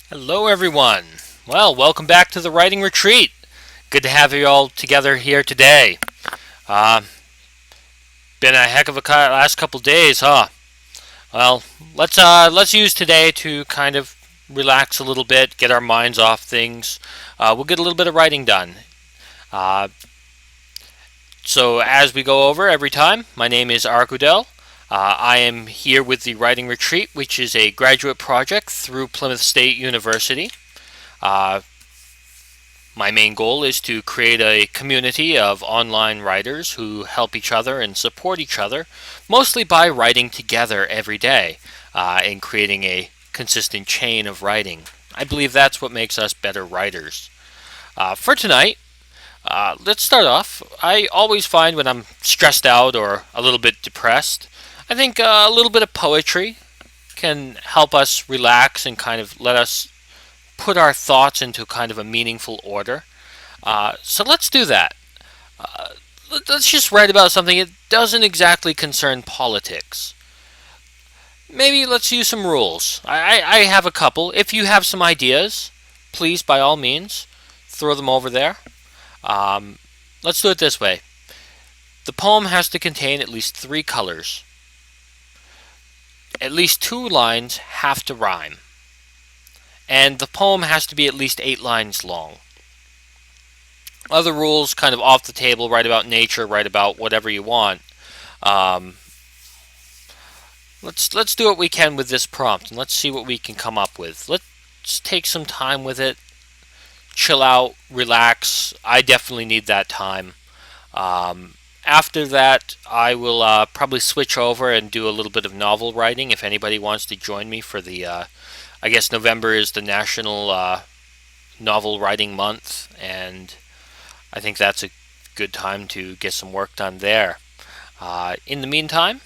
Hello, everyone. Well, welcome back to the Writing Retreat. Good to have you all together here today. Uh, been a heck of a last couple days, huh? Well, let's use today to kind of relax a little bit, get our minds off things. We'll get a little bit of writing done. Uh, so, as we go over every time, my name is Argudel. I am here with the Writing Retreat, which is a graduate project through Plymouth State University. Uh, My main goal is to create a community of online writers who help each other and support each other, mostly by writing together every day and creating a consistent chain of writing. I believe that's what makes us better writers. For tonight, let's start off. I always find when I'm stressed out or a little bit depressed, I think a little bit of poetry can help us relax and kind of let us put our thoughts into kind of a meaningful order. So let's do that. Uh, let's just write about something that doesn't exactly concern politics. Maybe let's use some rules. I have a couple. If you have some ideas, please, by all means, throw them over there. Um, let's do it this way. The poem has to contain at least three colors. At least two lines have to rhyme. And the poem has to be at least 8 lines long. Other rules kind of off the table, write about nature, write about whatever you want. Um, let's do what we can with this prompt and let's see what we can come up with. Let's take some time with it, chill out, relax. I definitely need that time. Um, After that, I will probably switch over and do a little bit of novel writing. If anybody wants to join me for I guess November is the National Novel Writing Month, and I think that's a good time to get some work done there. In the meantime,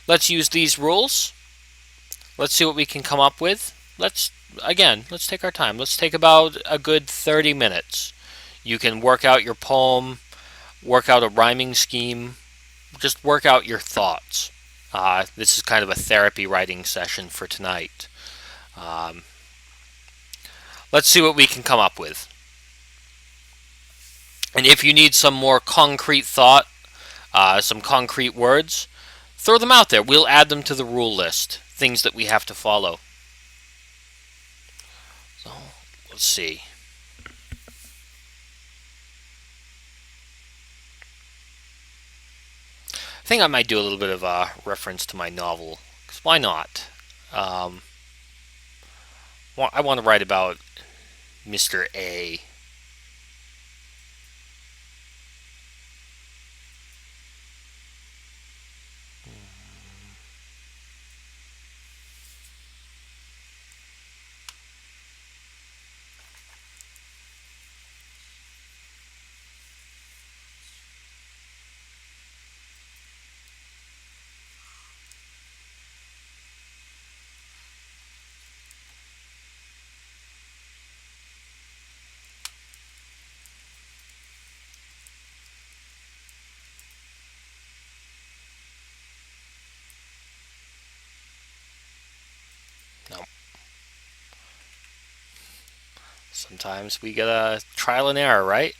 let's use these rules. Let's see what we can come up with. Let's take our time. Let's take about a good 30 minutes. You can work out your poem, work out a rhyming scheme, just work out your thoughts. This is kind of a therapy writing session for tonight. Um, let's see what we can come up with. And if you need some more concrete thought, some concrete words, throw them out there. We'll add them to the rule list, things that we have to follow. So, let's see. I think I might do a little bit of a reference to my novel, because why not? Um, I want to write about Mr. A. No, sometimes we get a trial and error, right?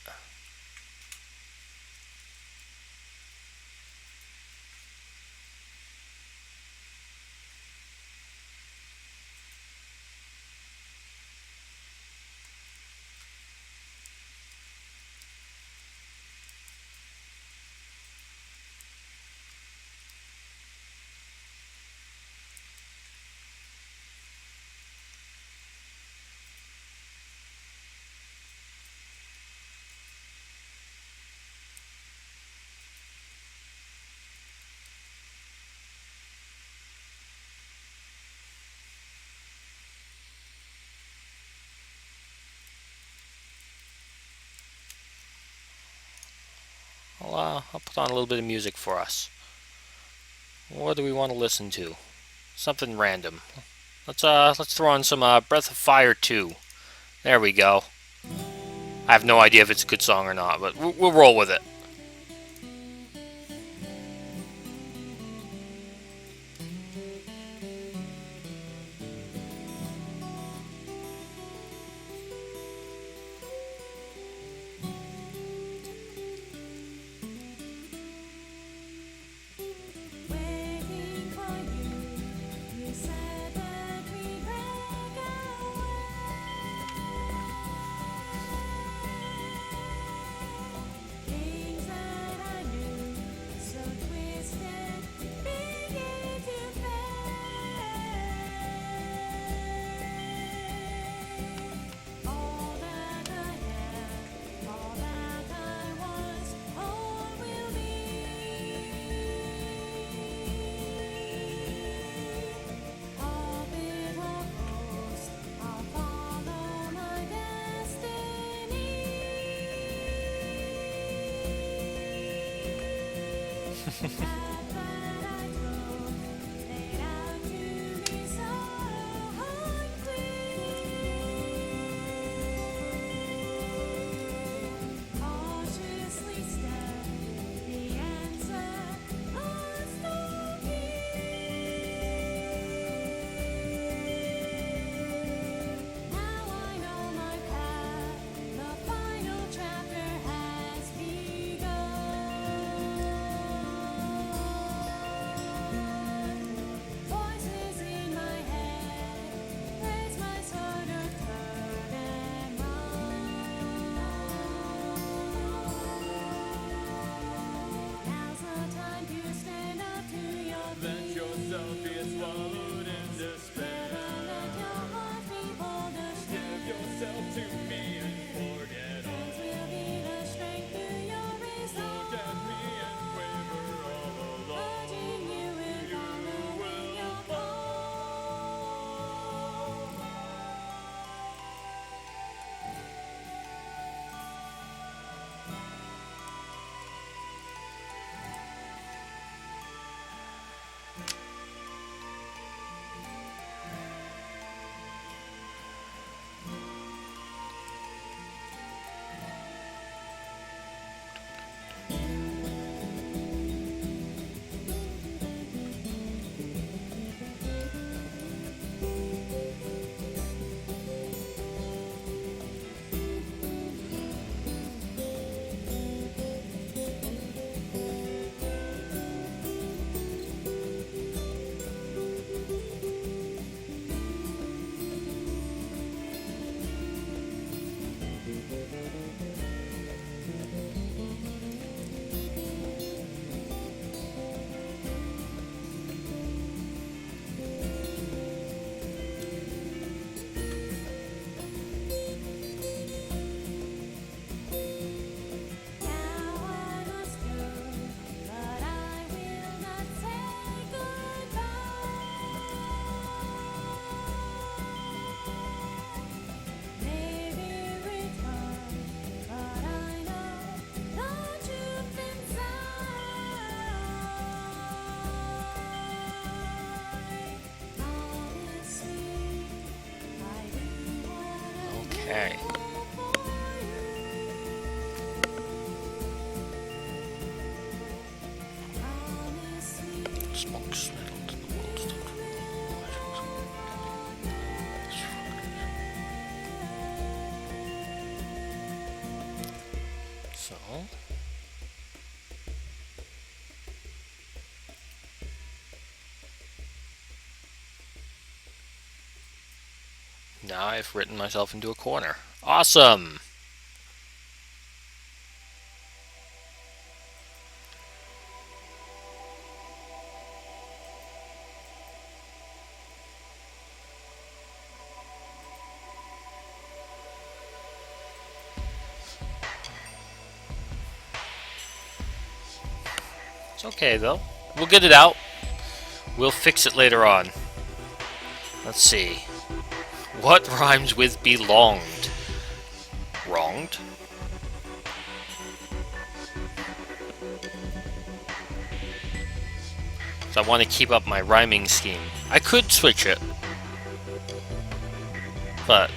I'll put on a little bit of music for us. What do we want to listen to? Something random. Let's throw on some Breath of Fire 2. There we go. I have no idea if it's a good song or not, but we'll roll with it. Okay. Smoke smelled in the world. So now I've written myself into a corner. Awesome! It's okay though. We'll get it out. We'll fix it later on. Let's see. What rhymes with belonged? Wronged? So I want to keep up my rhyming scheme. I could switch it. But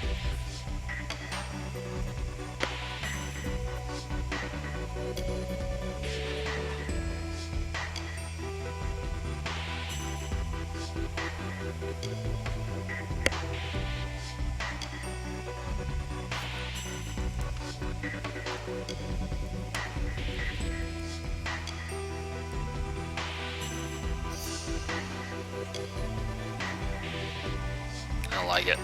I like it.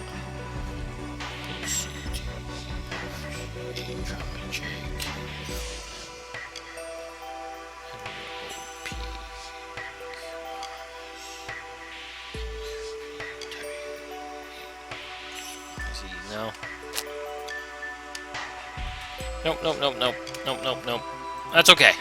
No. Nope, nope, nope, nope, nope, nope, nope. That's okay.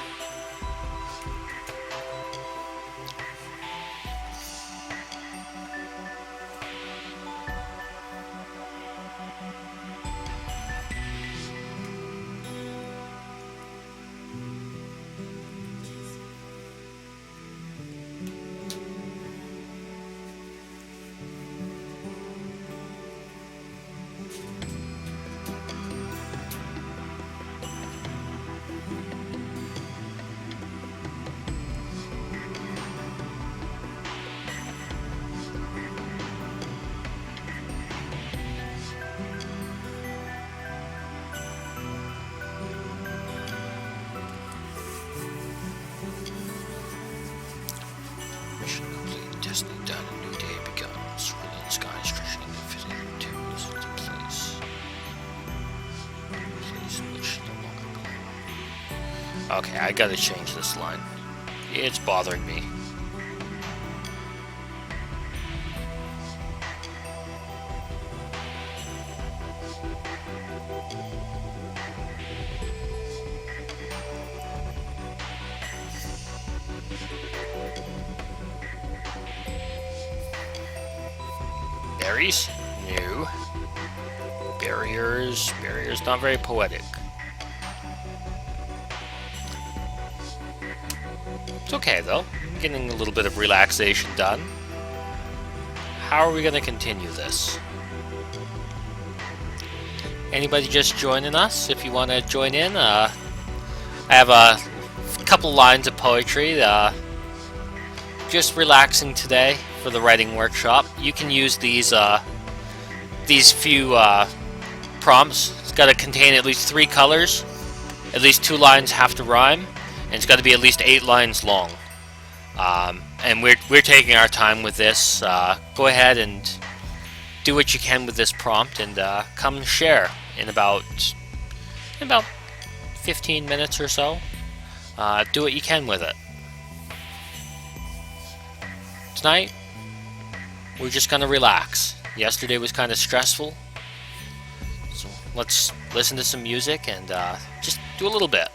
Okay, I gotta change this line. It's bothering me. Berries? No. Barriers? Barriers not very poetic. It's okay though. I'm getting a little bit of relaxation done. How are we gonna continue this? Anybody just joining us? If you want to join in, I have a couple lines of poetry. Just relaxing today for the writing workshop. You can use these few prompts. It's got to contain at least 3 colors. At least 2 lines have to rhyme, and it's got to be at least 8 lines long. And we're taking our time with this. Go ahead and do what you can with this prompt, and come share in about 15 minutes or so. Do what you can with it. Tonight, we're just gonna relax. Yesterday was kind of stressful, so let's listen to some music and just do a little bit.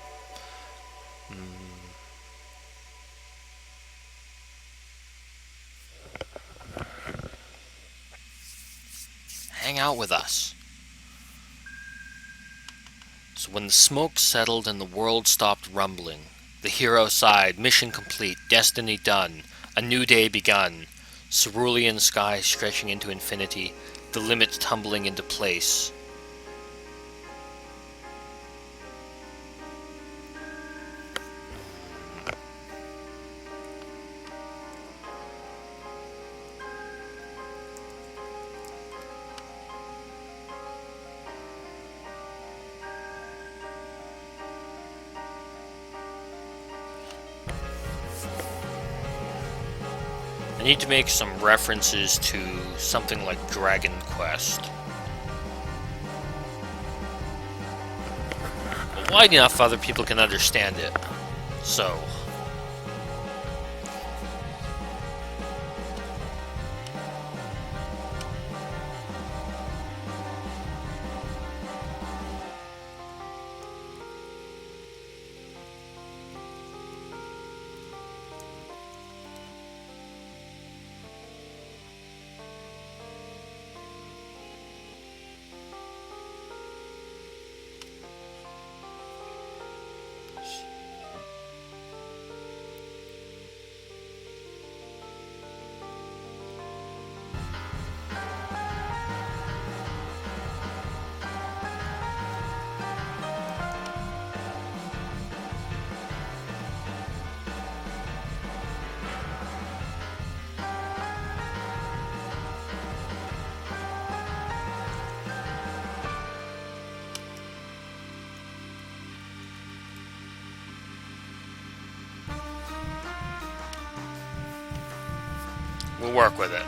Hang out with us. So when the smoke settled and the world stopped rumbling, the hero sighed, mission complete, destiny done, a new day begun, cerulean sky stretching into infinity, the limits tumbling into place. I need to make some references to something like Dragon Quest. But wide enough other people can understand it. So, we'll work with it.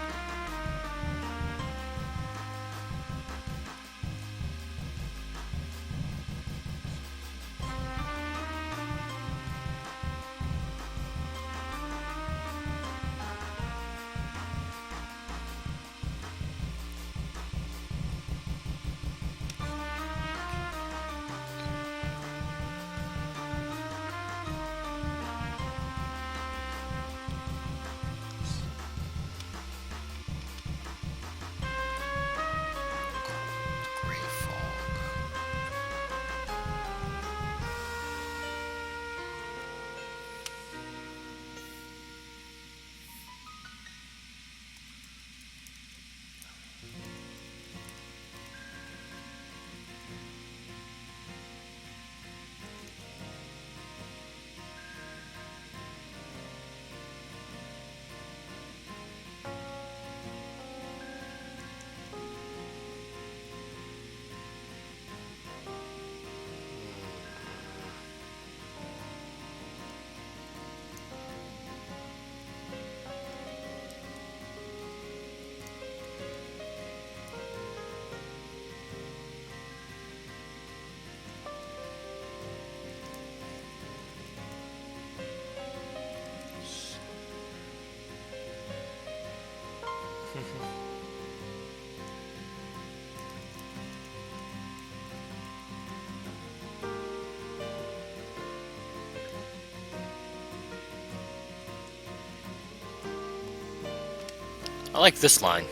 I like this line.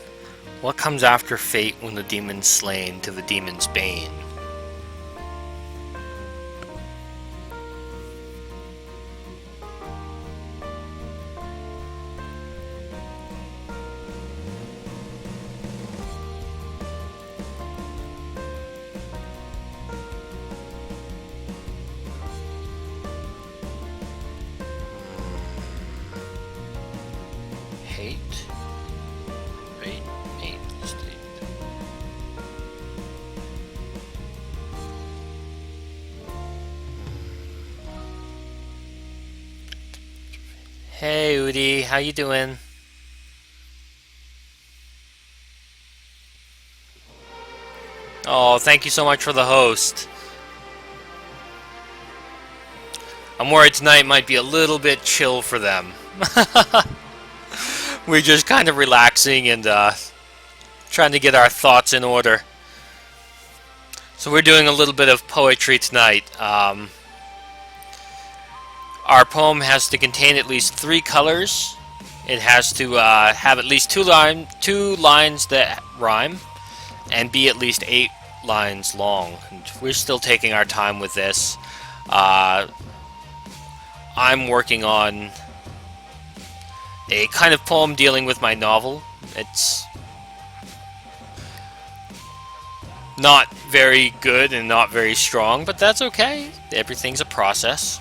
What comes after fate when the demon's slain to the demon's bane? Hate, rate, hate, state. Hey Udi, how you doing? Oh, thank you so much for the host. I'm worried tonight might be a little bit chill for them. We're just kind of relaxing and trying to get our thoughts in order. So we're doing a little bit of poetry tonight. Our poem has to contain at least 3 colors. It has to have at least two lines that rhyme, and be at least 8 lines long. And we're still taking our time with this. I'm working on a kind of poem dealing with my novel. It's not very good and not very strong, but that's okay. Everything's a process.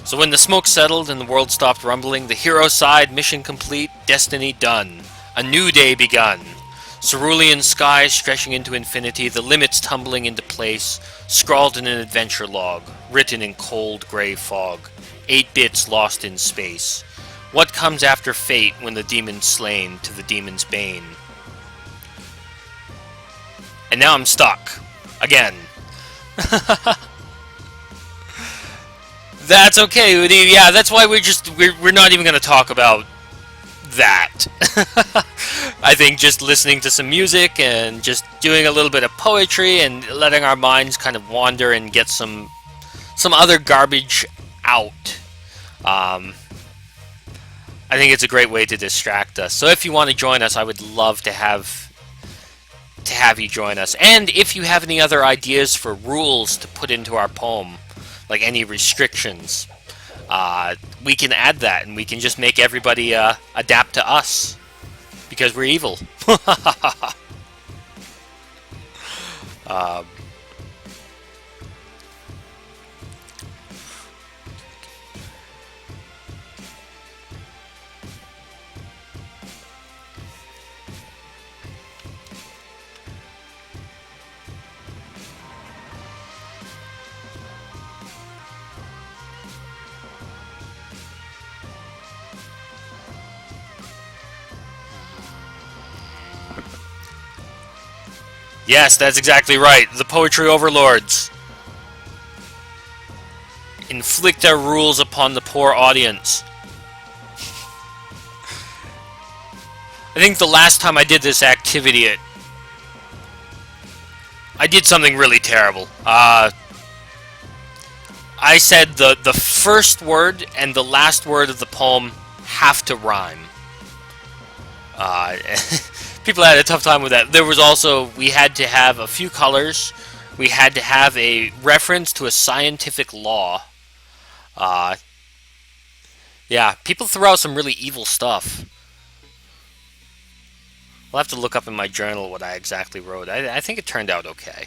So when the smoke settled and the world stopped rumbling, the hero sighed, mission complete, destiny done. A new day begun. Cerulean skies stretching into infinity, the limits tumbling into place, scrawled in an adventure log, written in cold gray fog, 8 bits lost in space. What comes after fate when the demon's slain to the demon's bane? And now I'm stuck. Again. That's okay, Udi. Yeah, that's why we're not even going to talk about that. I think just listening to some music and just doing a little bit of poetry and letting our minds kind of wander and get some other garbage out. I think it's a great way to distract us. So if you want to join us, I would love to have you join us. And if you have any other ideas for rules to put into our poem, like any restrictions, we can add that, and we can just make everybody adapt to us, because we're evil. um, yes, that's exactly right. The poetry overlords inflict their rules upon the poor audience. I think the last time I did this activity, I did something really terrible. I said the first word and the last word of the poem have to rhyme. People had a tough time with that. There was also, we had to have a few colors. We had to have a reference to a scientific law. Yeah, people throw out some really evil stuff. I'll have to look up in my journal what I exactly wrote. I think it turned out okay.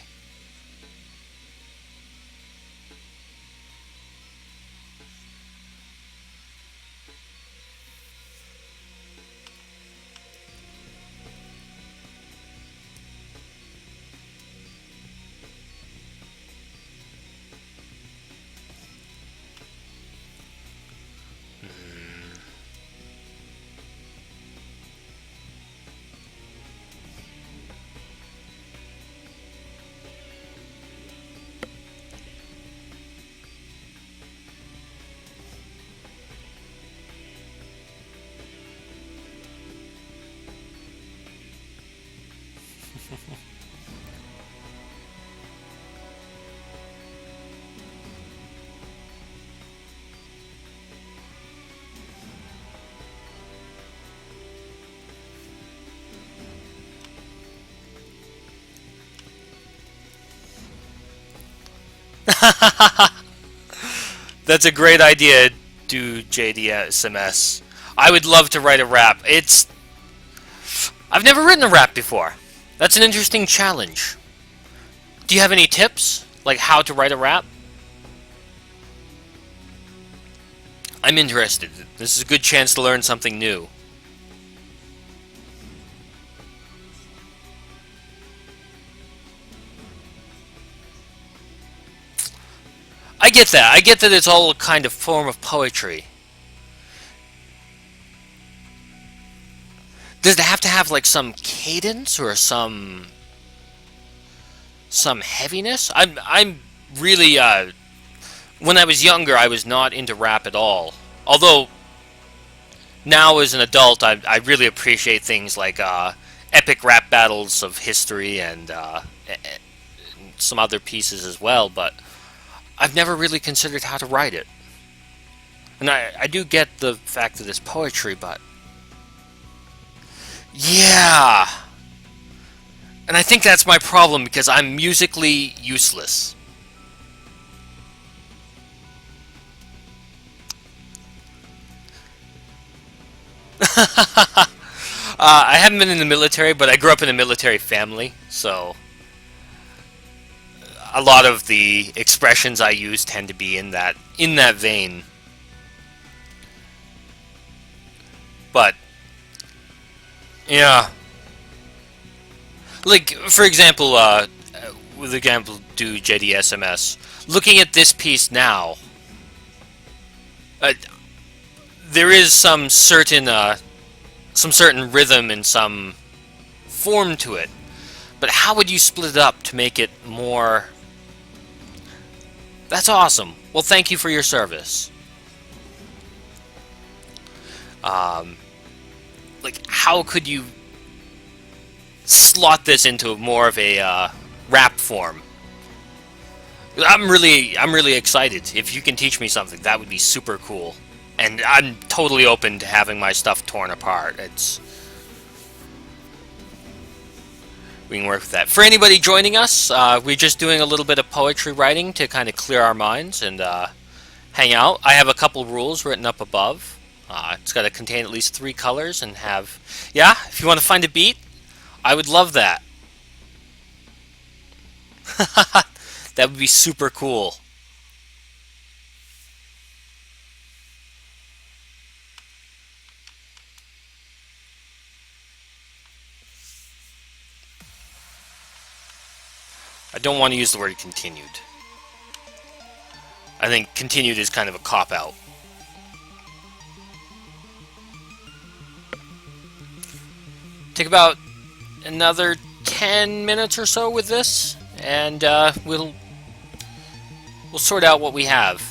That's a great idea, do JDSMS. I would love to write a rap. I've never written a rap before. That's an interesting challenge. Do you have any tips? Like how to write a rap? I'm interested. This is a good chance to learn something new. I get that. I get that it's all a kind of form of poetry. Does it have to have like some cadence or some heaviness? I'm really when I was younger I was not into rap at all. Although now as an adult I really appreciate things like epic rap battles of history and some other pieces as well, but I've never really considered how to write it. And I do get the fact that it's poetry, but yeah. And I think that's my problem because I'm musically useless. I haven't been in the military, but I grew up in a military family, so a lot of the expressions I use tend to be in that vein. But yeah, like for example, with example, do JDSMS. Looking at this piece now, uh, there is some certain rhythm and some form to it. But how would you split it up to make it more? That's awesome. Well, thank you for your service. Um, like, how could you slot this into more of a rap form? I'm really excited. If you can teach me something, that would be super cool. And I'm totally open to having my stuff torn apart. We can work with that. For anybody joining us, we're just doing a little bit of poetry writing to kind of clear our minds and hang out. I have a couple rules written up above. It's got to contain at least 3 colors and have... Yeah, if you want to find a beat, I would love that. That would be super cool. I don't want to use the word continued. I think continued is kind of a cop-out. Take about another 10 minutes or so with this, and we'll sort out what we have.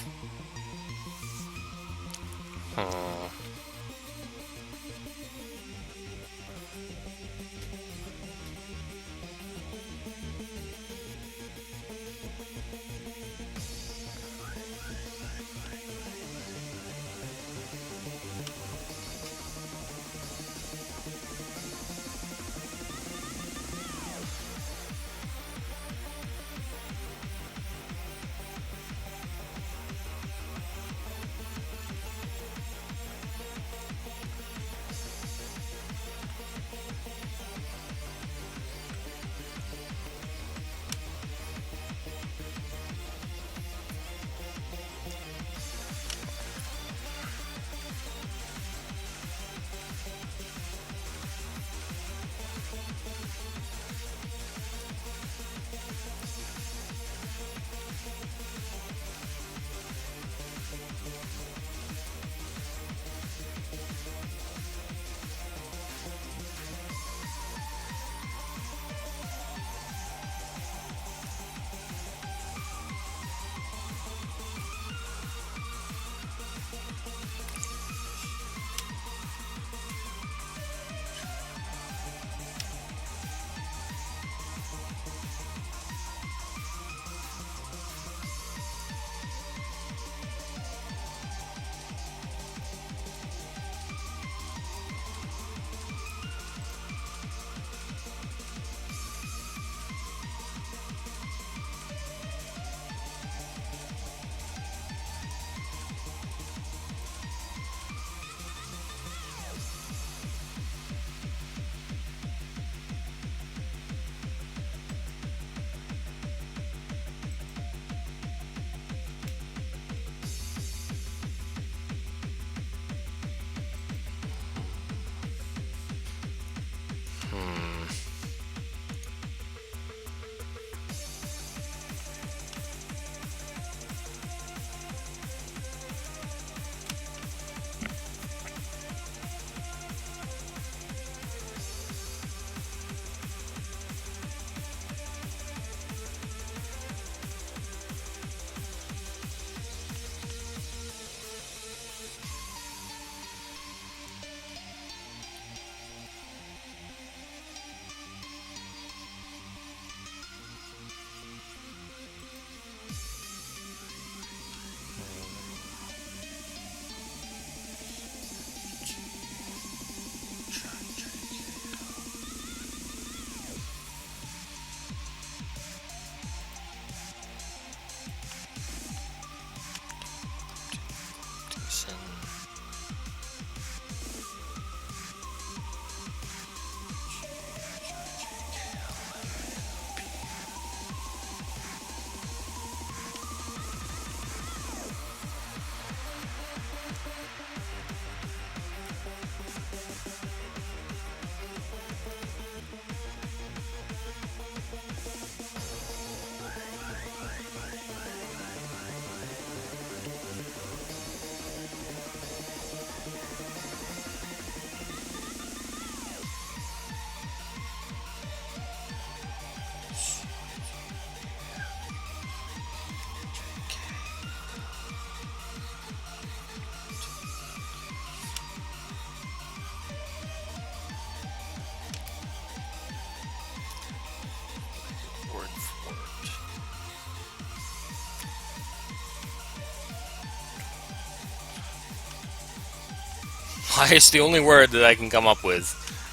Why is the only word that I can come up with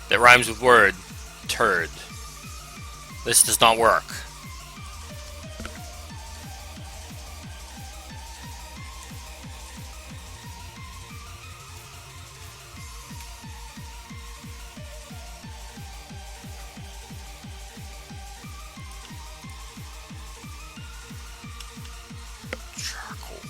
that rhymes with word turd? This does not work. Charcoal.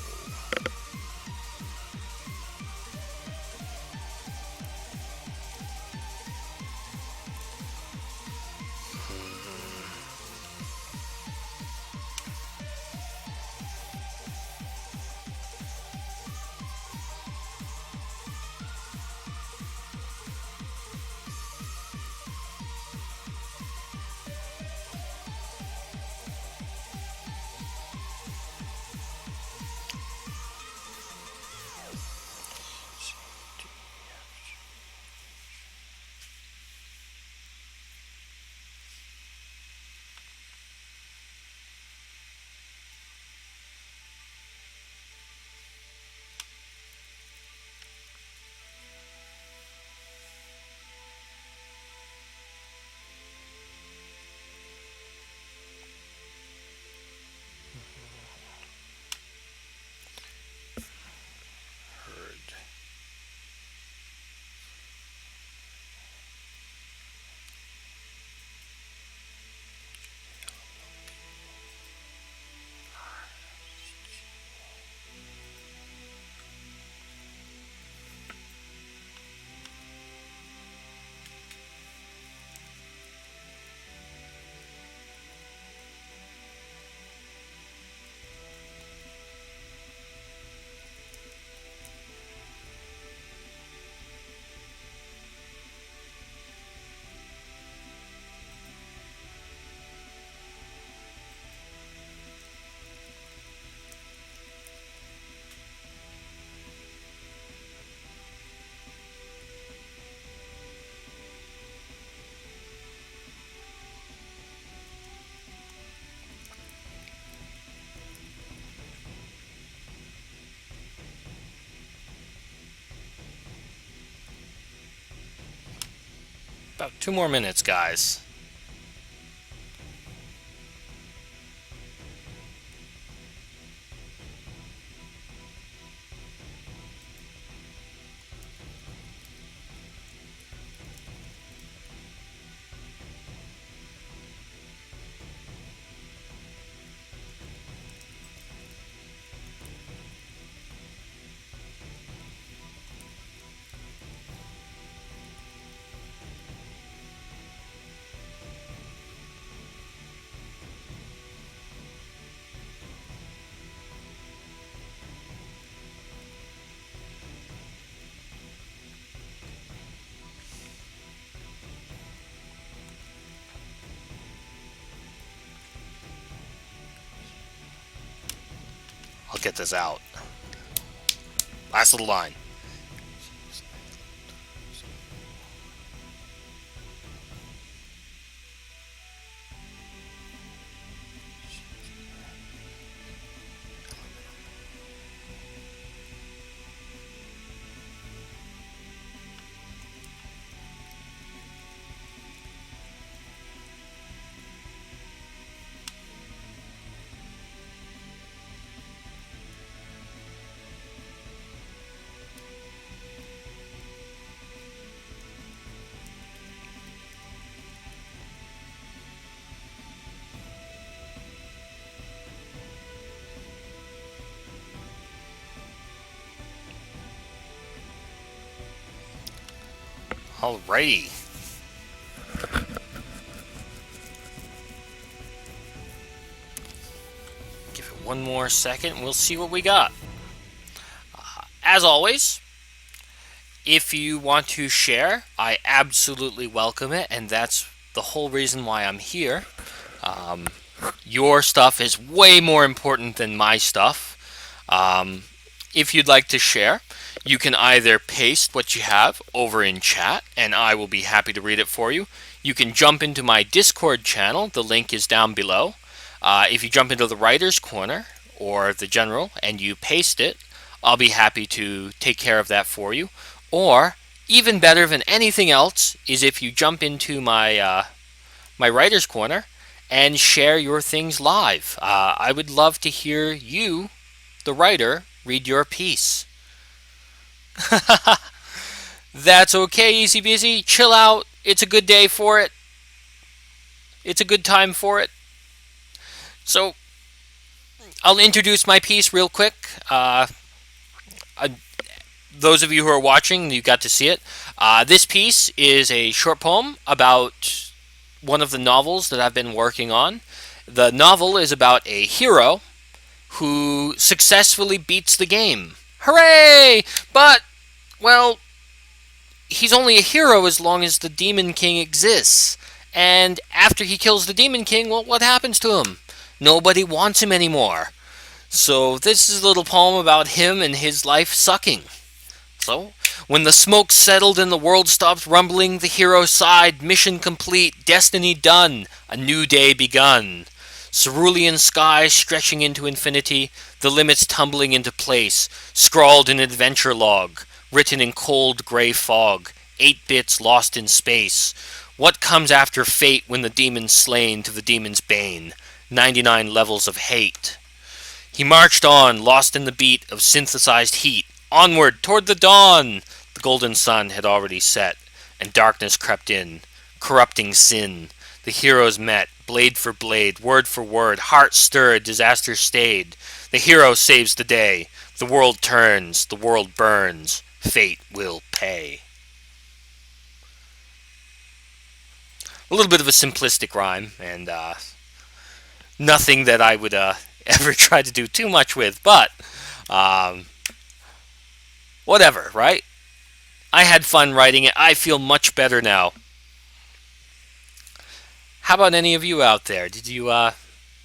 About 2 more minutes, guys. I'll get this out. Last little line. Alrighty. Give it one more second and we'll see what we got. As always, if you want to share, I absolutely welcome it, and that's the whole reason why I'm here. Your stuff is way more important than my stuff. If you'd like to share, you can either paste what you have over in chat, and I will be happy to read it for you. You can jump into my Discord channel. The link is down below. If you jump into the Writer's Corner or the General and you paste it, I'll be happy to take care of that for you. Or Even better than anything else is if you jump into my writer's corner and share your things live. I would love to hear you, the writer, read your piece. That's okay, easy busy. Chill out. It's a good day for it. It's a good time for it. So, I'll introduce my piece real quick. Uh, those of you who are watching, you got to see it. This piece is a short poem about one of the novels that I've been working on. The novel is about a hero who successfully beats the game. Hooray! But, well, he's only a hero as long as the Demon King exists. And after he kills the Demon King, well, what happens to him? Nobody wants him anymore. So this is a little poem about him and his life sucking. So, when the smoke settled and the world stopped rumbling, the hero sighed, mission complete, destiny done, a new day begun. Cerulean sky stretching into infinity, the limits tumbling into place, scrawled in adventure log, written in cold gray fog, 8 bits lost in space. What comes after fate when the demon's slain to the demon's bane? 99 levels of hate. He marched on, lost in the beat of synthesized heat. Onward, toward the dawn! The golden sun had already set, and darkness crept in, corrupting sin. The heroes met, blade for blade, word for word, heart stirred, disaster stayed. The hero saves the day. The world turns, the world burns. Fate will pay. A little bit of a simplistic rhyme, and nothing that I would ever try to do too much with, but whatever, right? I had fun writing it. I feel much better now. How about any of you out there? Did you,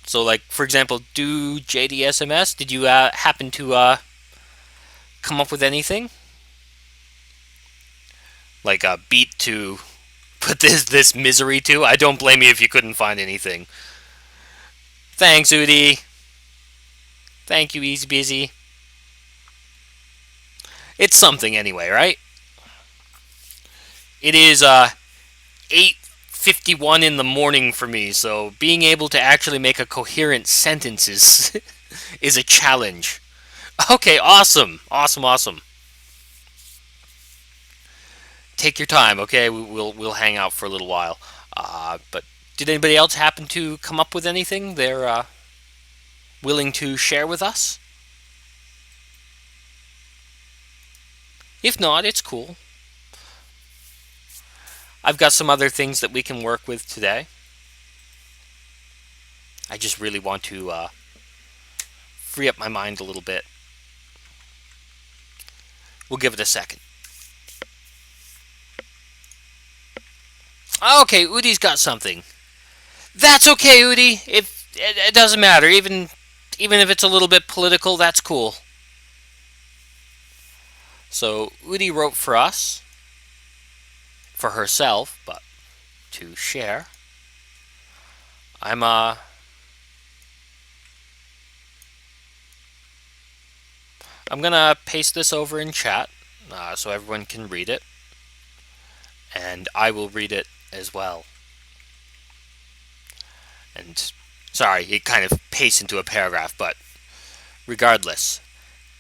so like, for example, do JDSMS? Did you happen to come up with anything? Like a beat to put this misery to? I don't blame you if you couldn't find anything. Thanks, Udi. Thank you, Easy Busy. It's something anyway, right? It is 8:51 in the morning for me, so being able to actually make a coherent sentence is a challenge. Okay, awesome. Awesome, awesome. Take your time, okay? We'll hang out for a little while. But did anybody else happen to come up with anything they're willing to share with us? If not, it's cool. I've got some other things that we can work with today. I just really want to free up my mind a little bit. We'll give it a second. Okay, Udi's got something. That's okay, Udi. If it doesn't matter, even if it's a little bit political, that's cool. So Udi wrote for us, for herself, but to share. I'm gonna paste this over in chat so everyone can read it, and I will read it as well. And sorry, it kind of pastes into a paragraph, but regardless,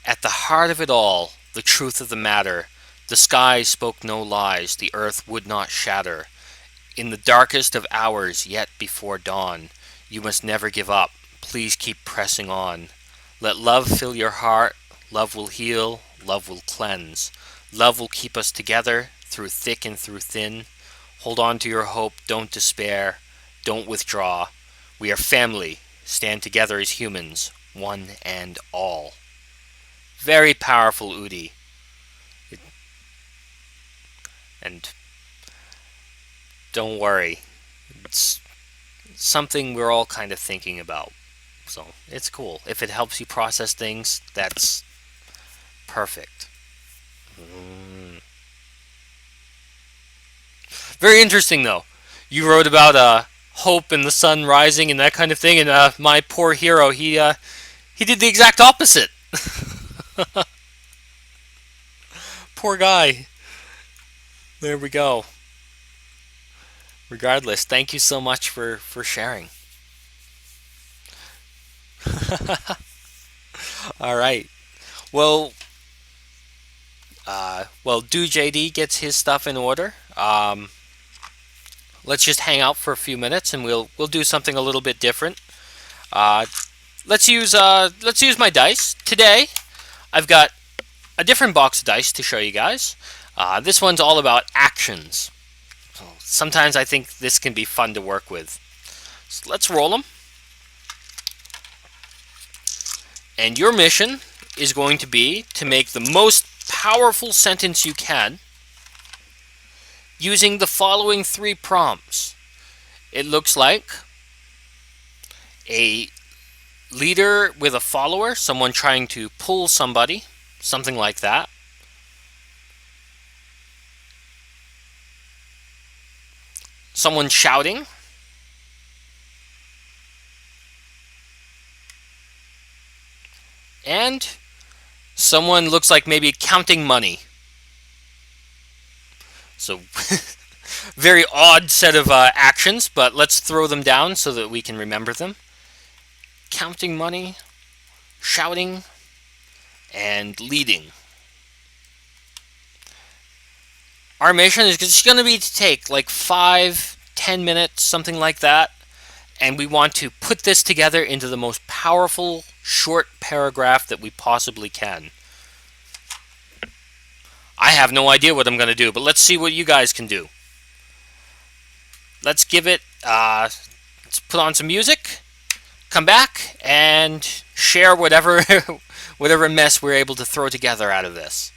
at the heart of it all, the truth of the matter, the sky spoke no lies, the earth would not shatter. In the darkest of hours yet before dawn, you must never give up, please keep pressing on. Let love fill your heart, love will heal, love will cleanse. Love will keep us together, through thick and through thin. Hold on to your hope, don't despair, don't withdraw. We are family, stand together as humans, one and all. Very powerful, Udi. And don't worry, it's something we're all kind of thinking about. So it's cool. If it helps you process things, that's perfect. Very interesting, though. You wrote about hope and the sun rising and that kind of thing, and my poor hero, he did the exact opposite. Poor guy. There we go. Regardless, thank you so much for sharing. All right. Well, do JD gets his stuff in order. Let's just hang out for a few minutes, and we'll do something a little bit different. Uh, let's use my dice today. I've got a different box of dice to show you guys. This one's all about actions. So sometimes I think this can be fun to work with. So let's roll them. And your mission is going to be to make the most powerful sentence you can using the following three prompts. It looks like a leader with a follower, someone trying to pull somebody, something like that. Someone shouting. And someone looks like maybe counting money. So, very odd set of actions, but let's throw them down so that we can remember them. Counting money, shouting, and leading. Our mission is just going to be to take like 5-10 minutes, something like that, and we want to put this together into the most powerful short paragraph that we possibly can. I have no idea what I'm going to do, but let's see what you guys can do. Let's give it, let's put on some music, come back, and share whatever, whatever mess we're able to throw together out of this.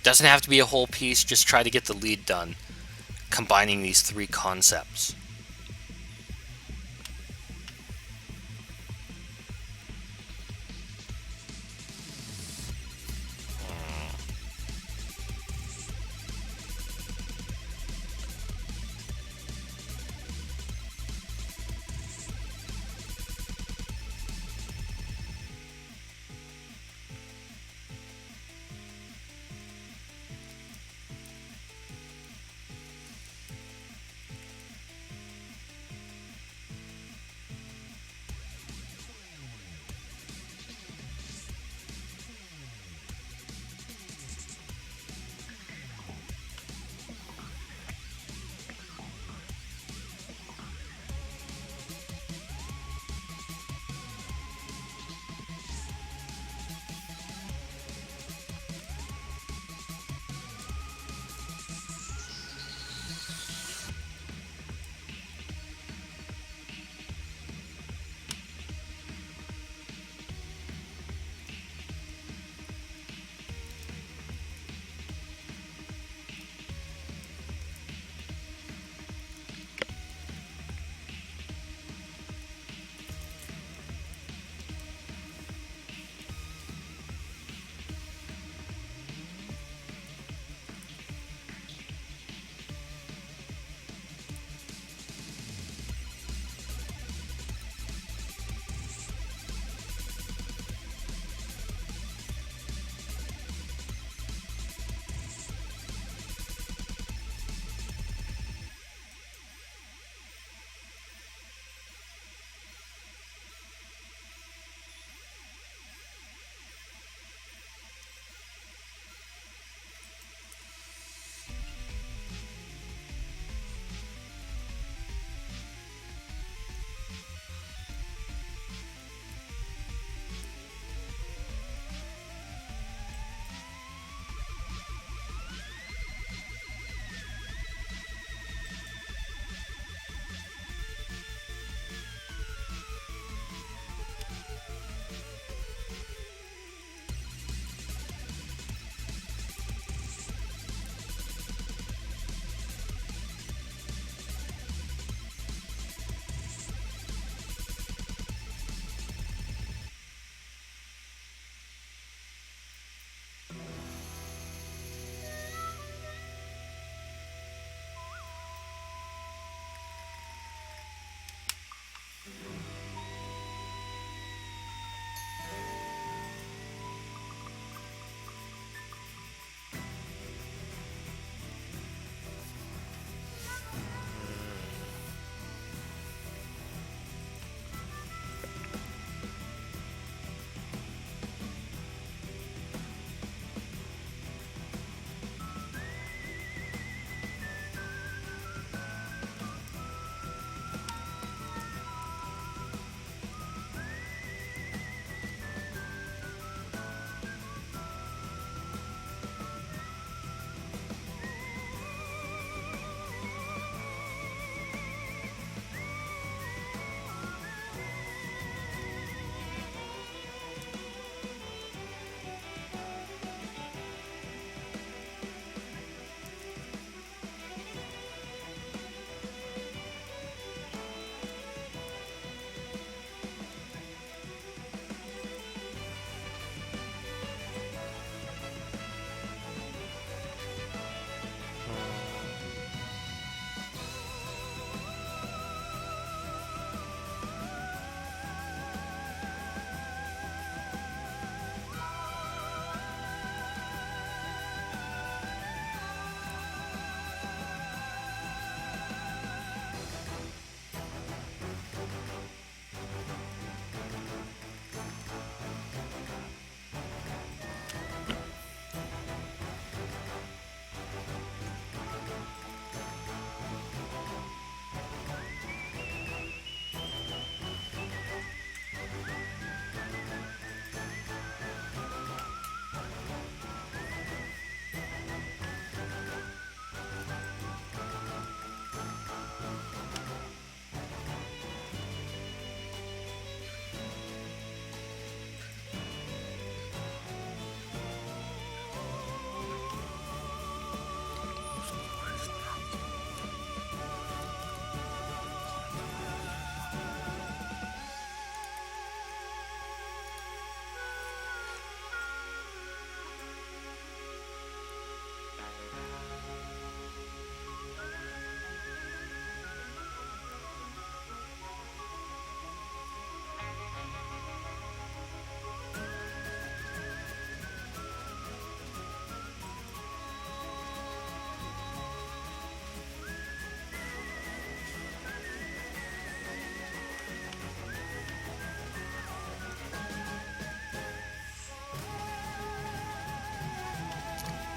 Doesn't have to be a whole piece, just try to get the lead done, combining these three concepts.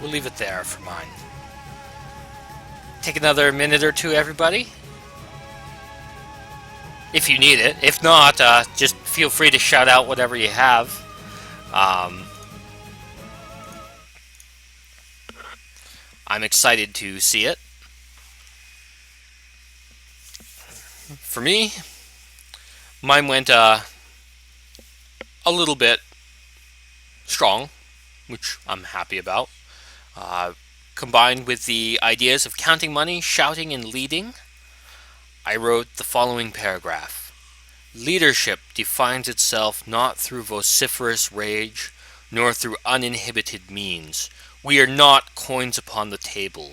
we'll leave it there for mine. Take another minute or two, everybody. If you need it. If not, just feel free to shout out whatever you have. I'm excited to see it. For me, mine went a little bit strong, which I'm happy about. Combined with the ideas of counting money, shouting, and leading, I wrote the following paragraph. Leadership defines itself not through vociferous rage, nor through uninhibited means. We are not coins upon the table,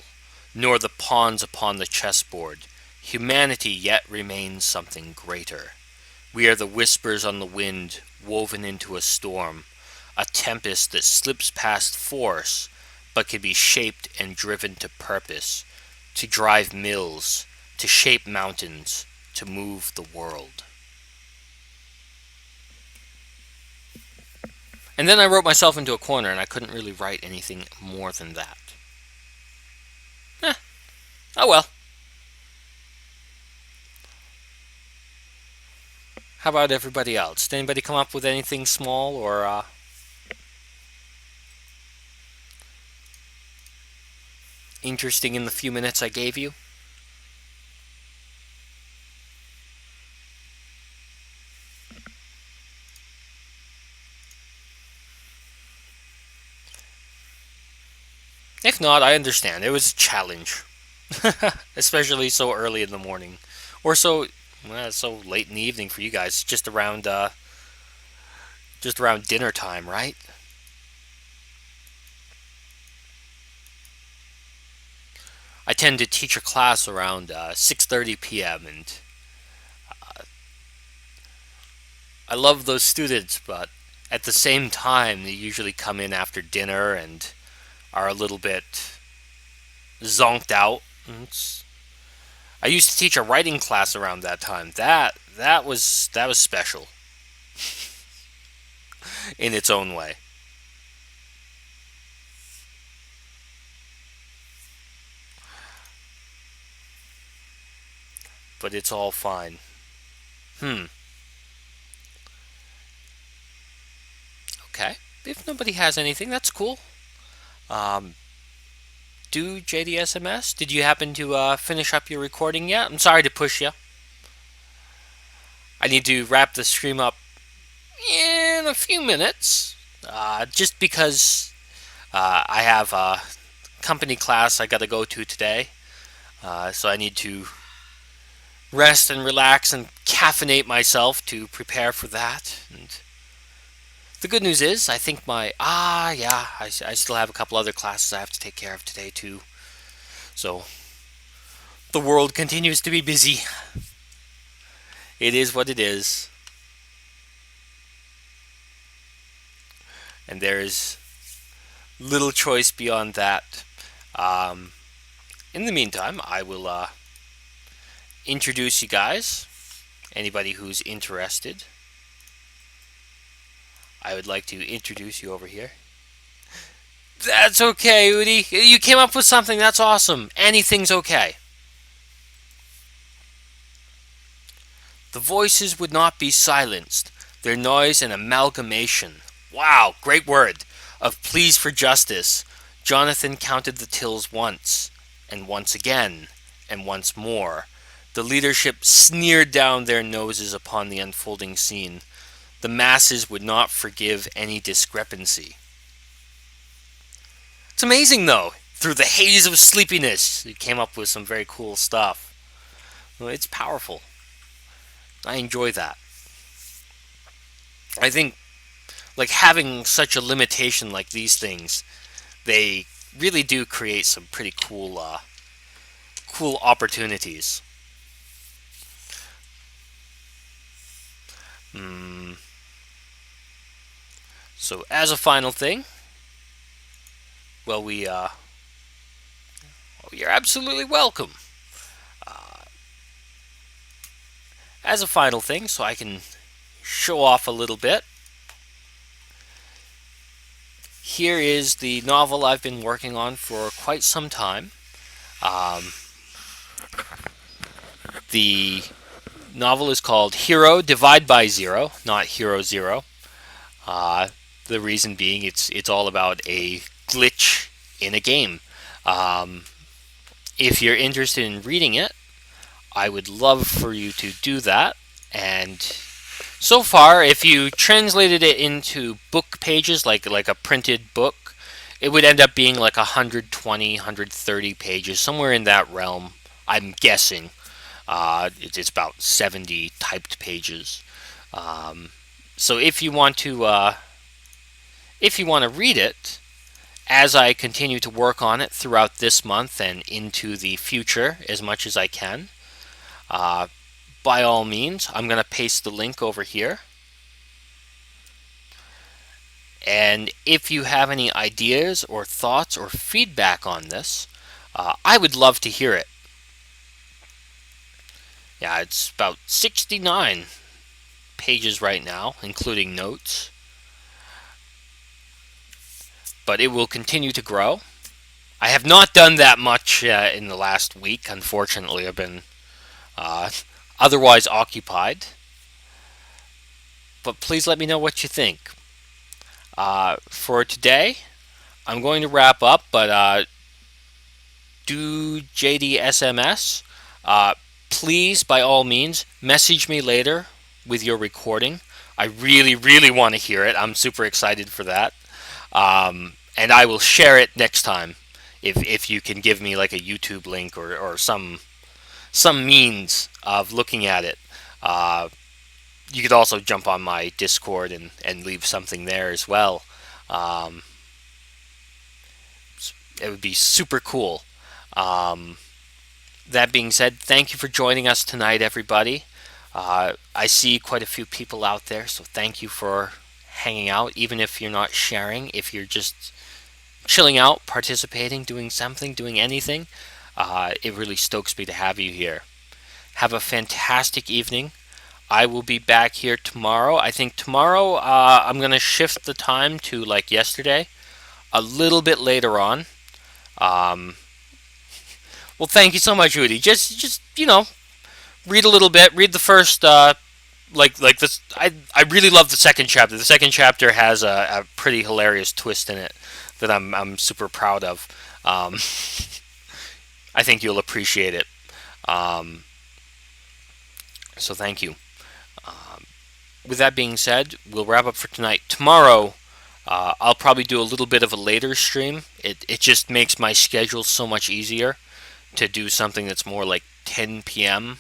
nor the pawns upon the chessboard. Humanity yet remains something greater. We are the whispers on the wind, woven into a storm, a tempest that slips past force, but can be shaped and driven to purpose, to drive mills, to shape mountains, to move the world. And then I wrote myself into a corner, and I couldn't really write anything more than that. Oh well. How about everybody else? Did anybody come up with anything small or interesting in the few minutes I gave you? If not, I understand. It was a challenge. Especially so early in the morning. Or so late in the evening for you guys. Just around dinner time, right? I tend to teach a class around 6:30 p.m. and I love those students, but at the same time, they usually come in after dinner and are a little bit zonked out. I used to teach a writing class around that time. That was special in its own way. But it's all fine. Okay. If nobody has anything, that's cool. Do JDSMS? Did you happen to finish up your recording yet? I'm sorry to push you. I need to wrap the stream up in a few minutes. Just because I have a company class I got to go to today. So I need to rest and relax and caffeinate myself to prepare for that. And the good news is, I think I still have a couple other classes I have to take care of today too. So the world continues to be busy. It is what it is. And there is little choice beyond that. In the meantime, I will introduce you guys. Anybody who's interested. I would like to introduce you over here. That's okay, Udi. You came up with something. That's awesome. Anything's okay. The voices would not be silenced. Their noise an amalgamation. Wow, great word. Of pleas for justice. Jonathan counted the tills once, and once again, and once more. The leadership sneered down their noses upon the unfolding scene. The masses would not forgive any discrepancy. It's amazing, though. Through the haze of sleepiness, you came up with some very cool stuff. Well, it's powerful. I enjoy that. I think, like, having such a limitation like these things, they really do create some pretty cool opportunities. So, as a final thing, well, you're absolutely welcome. As a final thing, so I can show off a little bit, here is the novel I've been working on for quite some time. Um, the novel is called Hero Divide by Zero, not Hero Zero. Uh, the reason being, it's all about a glitch in a game. Um, if you're interested in reading it, I would love for you to do that. And so far, if you translated it into book pages, like a printed book, it would end up being like 120, 130 pages, somewhere in that realm. I'm guessing. It's about 70 typed pages. Um, so if you want to read it, as I continue to work on it throughout this month and into the future as much as I can, uh, by all means, I'm going to paste the link over here. And if you have any ideas or thoughts or feedback on this, I would love to hear it. Yeah, it's about 69 pages right now, including notes. But it will continue to grow. I have not done that much in the last week, unfortunately. I've been otherwise occupied. But please let me know what you think. For today, I'm going to wrap up, but do JDSMS. Please, by all means, message me later with your recording. I really, really want to hear it. I'm super excited for that. And I will share it next time if you can give me like a YouTube link or some means of looking at it. You could also jump on my Discord and leave something there as well. It would be super cool. That being said, thank you for joining us tonight, everybody. I see quite a few people out there, so thank you for hanging out, even if you're not sharing. If you're just chilling out, participating, doing something, doing anything, it really stokes me to have you here. Have a fantastic evening. I will be back here tomorrow. I think tomorrow I'm going to shift the time to like yesterday, a little bit later on. Well, thank you so much, Udi. Just read a little bit. Read the first like this. I really love the second chapter. The second chapter has a pretty hilarious twist in it that I'm super proud of. I think you'll appreciate it. So thank you. With that being said, we'll wrap up for tonight. Tomorrow, I'll probably do a little bit of a later stream. It just makes my schedule so much easier to do something that's more like 10 p.m.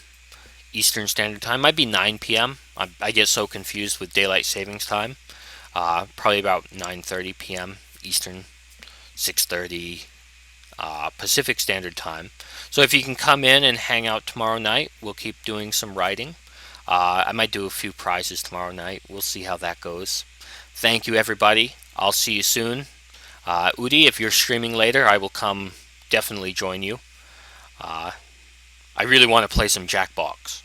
Eastern Standard Time. Might be 9 p.m. I get so confused with daylight savings time. Probably about 9:30 p.m. Eastern, 6:30 Pacific Standard Time. So if you can come in and hang out tomorrow night, we'll keep doing some writing. I might do a few prizes tomorrow night. We'll see how that goes. Thank you, everybody. I'll see you soon. Udi, if you're streaming later, I will come definitely join you. I really want to play some Jackbox.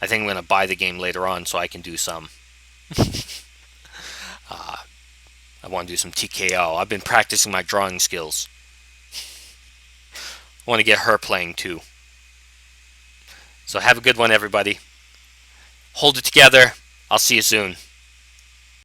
I think I'm going to buy the game later on so I can do some. I want to do some TKO. I've been practicing my drawing skills. I want to get her playing too. So have a good one, everybody. Hold it together. I'll see you soon.